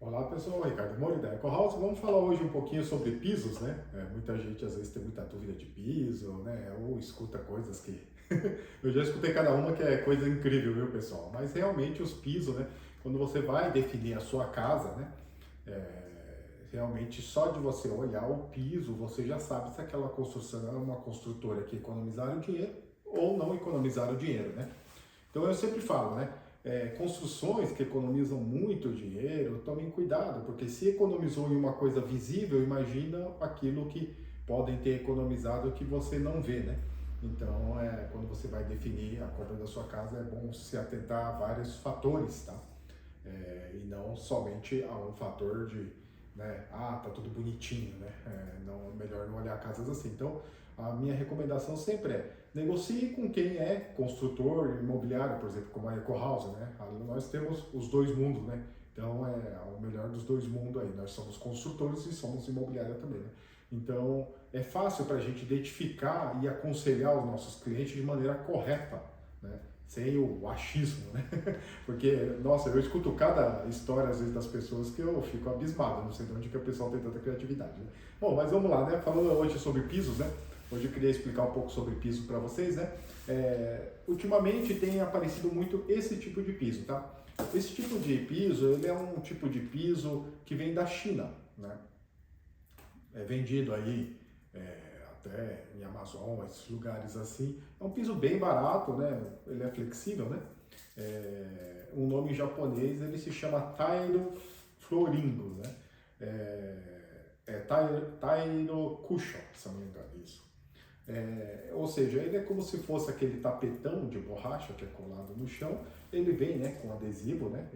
Olá pessoal, Ricardo Moura da Eco House. Vamos falar hoje um pouquinho sobre pisos, né? Muita gente às vezes tem muita dúvida de piso, né? Ou escuta coisas que eu já escutei cada uma que é coisa incrível, viu pessoal? Mas realmente os pisos, né? Quando você vai definir a sua casa, né? Realmente só de você olhar o piso, você já sabe se aquela construção é uma construtora que economizaram dinheiro ou não economizaram dinheiro, né? Então eu sempre falo, né? Construções que economizam muito dinheiro, tomem cuidado, porque se economizou em uma coisa visível, imagina aquilo que podem ter economizado que você não vê, né? Então, quando você vai definir a compra da sua casa, é bom se atentar a vários fatores, tá? E não somente a um fator de, né, tá tudo bonitinho, né? Não, é melhor não olhar casas assim. Então, a minha recomendação sempre é negocie com quem é construtor imobiliário, por exemplo, como a Eco House, né? Ali nós temos os dois mundos, né? Então, é o melhor dos dois mundos aí. Nós somos construtores e somos imobiliária também, né? Então, é fácil para a gente identificar e aconselhar os nossos clientes de maneira correta, né? Sem o achismo, né? Porque, nossa, eu escuto cada história, às vezes, das pessoas que eu fico abismado, não sei de onde que o pessoal tem tanta criatividade, né? Bom, mas vamos lá, né? Falando hoje sobre pisos, né? Hoje eu queria explicar um pouco sobre piso para vocês, né? Ultimamente tem aparecido muito esse tipo de piso, tá? Esse tipo de piso, ele é um tipo de piso que vem da China, né? É vendido aí até em Amazon, esses lugares assim. É um piso bem barato, né? Ele é flexível, né? Um nome em japonês, ele se chama Tairo Floringo, né? Tairo Cushion, se eu não me engano, isso. Ou seja, ele é como se fosse aquele tapetão de borracha que é colado no chão. Ele vem, né, com adesivo, né?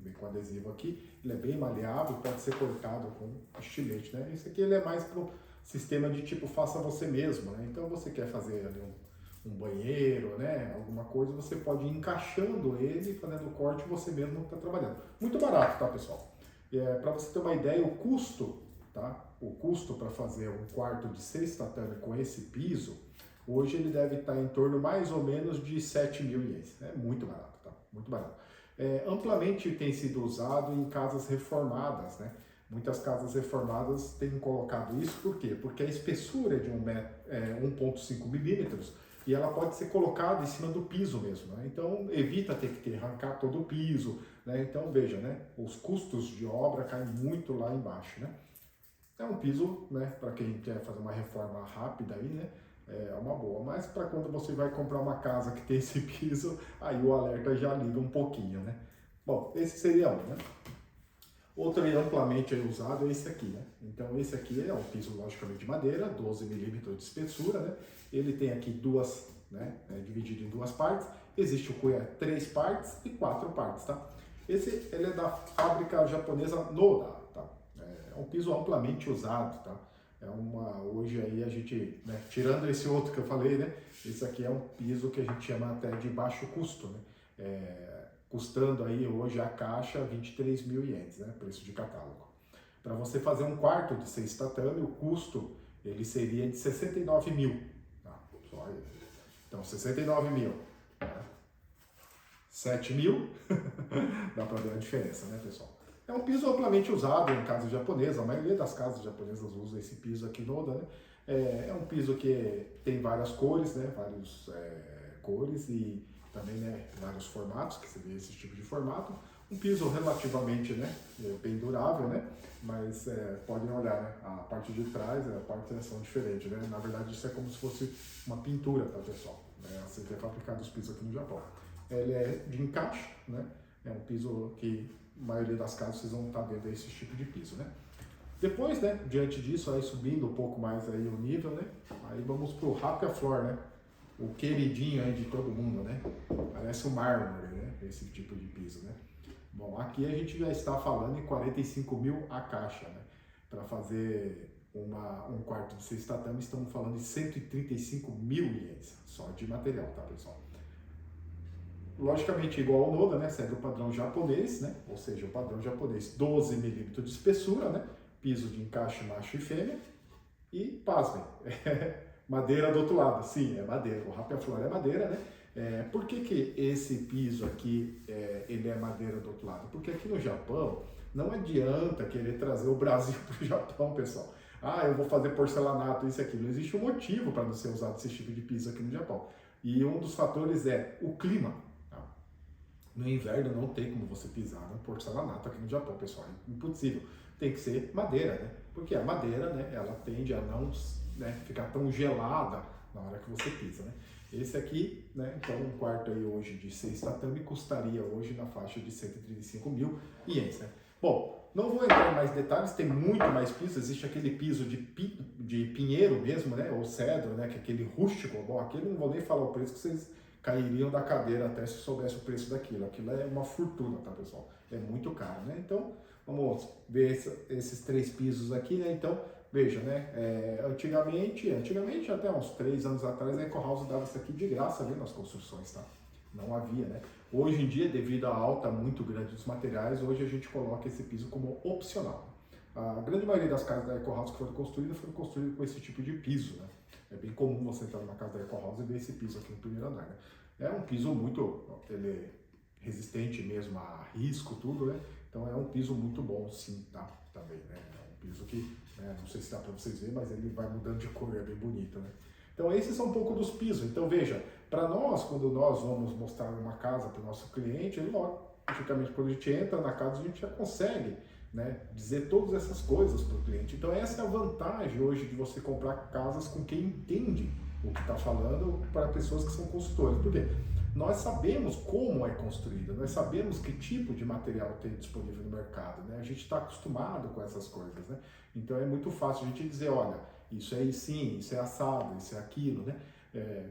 Vem com adesivo aqui. Ele é bem maleável, pode ser cortado com estilete, né? Esse aqui ele é mais para o sistema de tipo faça você mesmo, né? Então você quer fazer ali um banheiro, né? Alguma coisa, você pode ir encaixando ele, fazendo o corte você mesmo está trabalhando. Muito barato, tá, pessoal? Para você ter uma ideia, o custo, tá? O custo para fazer um quarto de 6 tatame com esse piso, hoje ele deve estar em torno mais ou menos de 7 mil ienes. É muito barato, tá? Muito barato. Amplamente tem sido usado em casas reformadas, né? Muitas casas reformadas têm colocado isso, por quê? Porque a espessura é de 1,5 milímetros e ela pode ser colocada em cima do piso mesmo, né? Então evita ter que arrancar todo o piso, né? Então veja, né? Os custos de obra caem muito lá embaixo, né? É um piso, né, para quem quer fazer uma reforma rápida aí, né, é uma boa. Mas para quando você vai comprar uma casa que tem esse piso, aí o alerta já liga um pouquinho, né. Bom, esse seria um, né. Outro amplamente usado é esse aqui, né. Então esse aqui é um piso logicamente de madeira, 12 milímetros de espessura, né. Ele tem aqui duas, né, dividido em duas partes. Existe o cunha 3 partes e 4 partes, tá. Esse ele é da fábrica japonesa Noda, tá. É um piso amplamente usado, tá? Hoje aí a gente, né, tirando esse outro que eu falei, né? Esse aqui é um piso que a gente chama até de baixo custo, né? Custando aí hoje a caixa 23 mil ienes, né? Preço de catálogo. Para você fazer um quarto de 6 tatame, o custo ele seria de 69 mil. Tá? Então, 69 mil. 7 mil, dá para ver a diferença, né, pessoal? É um piso amplamente usado em casas japonesas, a maioria das casas japonesas usa esse piso aqui no Oda, né? É um piso que tem várias cores, né? Várias cores e também, né, vários formatos, que você vê esse tipo de formato. Um piso relativamente, né, bem durável, né? Mas podem olhar, né? A parte de trás, a parte são diferentes, né? Na verdade, isso é como se fosse uma pintura, tá, pessoal? Assim que é fabricado os pisos aqui no Japão. Ele é de encaixe, né? É um piso que a maioria das casas vocês vão estar vendo esse tipo de piso, né? Depois, né, diante disso, aí subindo um pouco mais aí o nível, né? Aí vamos pro Rapia Floor, né? O queridinho aí de todo mundo, né? Parece um mármore, né? Esse tipo de piso, né? Bom, aqui a gente já está falando em 45 mil a caixa, né? Para fazer um quarto de 6 tatame, estamos falando de 135 mil ienes só de material, tá, pessoal? Logicamente igual ao Noda, né? Segue o padrão japonês, né? Ou seja, o padrão japonês 12 milímetros de espessura, né? Piso de encaixe macho e fêmea. E, pasmem, madeira do outro lado. Sim, é madeira. O Rapia Flor é madeira, né? Por que que esse piso aqui, ele é madeira do outro lado? Porque aqui no Japão, não adianta querer trazer o Brasil para o Japão, pessoal. Ah, eu vou fazer porcelanato, isso e aquilo. Existe um motivo para não ser usado esse tipo de piso aqui no Japão. E um dos fatores é o clima. Tá? No inverno não tem como você pisar no porcelanato aqui no Japão, pessoal. É impossível. Tem que ser madeira, né? Porque a madeira, né, ela tende a não, né, ficar tão gelada na hora que você pisa, né? Esse aqui, né, então um quarto aí hoje de 6 tatame custaria hoje na faixa de 135 mil ienes, né? Bom, não vou entrar em mais detalhes, tem muito mais piso, existe aquele piso de pinheiro mesmo, né, ou cedro, né, que é aquele rústico. Bom, aquele não vou nem falar o preço que vocês cairiam da cadeira até se soubesse o preço daquilo. Aquilo é uma fortuna, tá, pessoal? É muito caro, né? Então, vamos ver esses 3 pisos aqui, né? Então, veja, né? Antigamente, até uns 3 anos atrás, a Eco House dava isso aqui de graça ali nas construções, tá? Não havia, né? Hoje em dia, devido à alta muito grande dos materiais, hoje a gente coloca esse piso como opcional. A grande maioria das casas da Eco House que foram construídas com esse tipo de piso, né? É bem comum você entrar numa casa da Eco House e ver esse piso aqui no primeiro andar, né? É um piso muito, ele é resistente mesmo a risco, tudo, né? Então é um piso muito bom, sim, tá? Também, né? É um piso que, né, não sei se dá para vocês verem, mas ele vai mudando de cor, é bem bonito, né? Então esses são um pouco dos pisos. Então veja, para nós, quando nós vamos mostrar uma casa para o nosso cliente, logicamente quando a gente entra na casa, a gente já consegue, né, dizer todas essas coisas para o cliente. Então essa é a vantagem hoje de você comprar casas com quem entende o que está falando para pessoas que são consultores. Por quê? Nós sabemos como é construída, nós sabemos que tipo de material tem disponível no mercado, né? A gente está acostumado com essas coisas, né? Então é muito fácil a gente dizer, olha, isso é sim, isso é assado, isso é aquilo, né?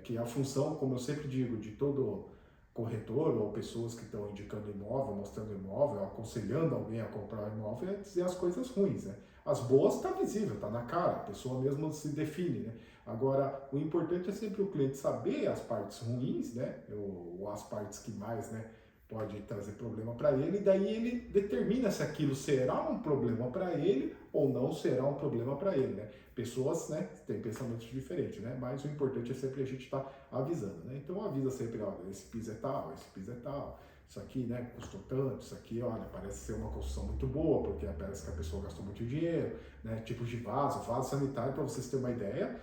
Que a função, como eu sempre digo, de todo corretor ou pessoas que estão indicando imóvel, mostrando imóvel, aconselhando alguém a comprar imóvel, é dizer as coisas ruins, né? As boas está visível, está na cara, a pessoa mesmo se define, né? Agora, o importante é sempre o cliente saber as partes ruins, né? Ou as partes que mais, né, pode trazer problema para ele, e daí ele determina se aquilo será um problema para ele ou não será um problema para ele, né? Pessoas, né, têm pensamentos diferentes, né? Mas o importante é sempre a gente estar avisando, né? Então avisa sempre, olha, esse piso é tal, esse piso é tal, isso aqui, né, custou tanto, isso aqui, olha, parece ser uma construção muito boa, porque parece que a pessoa gastou muito dinheiro, né? Tipos de vaso sanitário, para vocês terem uma ideia,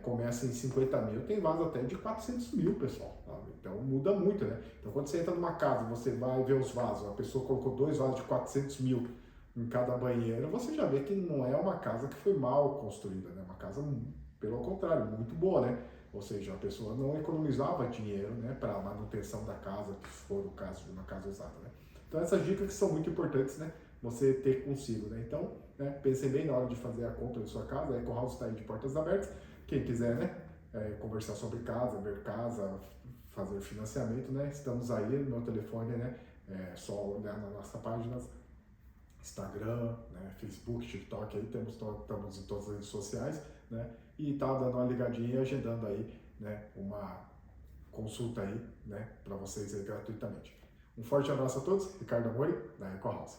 começa em 50 mil, tem vaso até de 400 mil, pessoal, sabe? Então muda muito, né? Então quando você entra numa casa, você vai ver os vasos, a pessoa colocou 2 vasos de 400 mil em cada banheiro, você já vê que não é uma casa que foi mal construída, né? Uma casa, pelo contrário, muito boa, né? Ou seja, a pessoa não economizava dinheiro, né, para a manutenção da casa, que for o caso de uma casa usada, né? Então essas dicas que são muito importantes, né, você ter consigo, né? Então, né, pensem bem na hora de fazer a compra de sua casa. A Eco House está aí de portas abertas. Quem quiser, né, conversar sobre casa, ver casa, fazer financiamento, né, estamos aí no meu telefone, né, só olhar nas nossas páginas, Instagram, né, Facebook, TikTok, aí estamos em todas as redes sociais, né, e tá dando uma ligadinha e agendando aí, né, uma consulta aí, né, para vocês aí gratuitamente. Um forte abraço a todos, Ricardo Amori, da Eco House.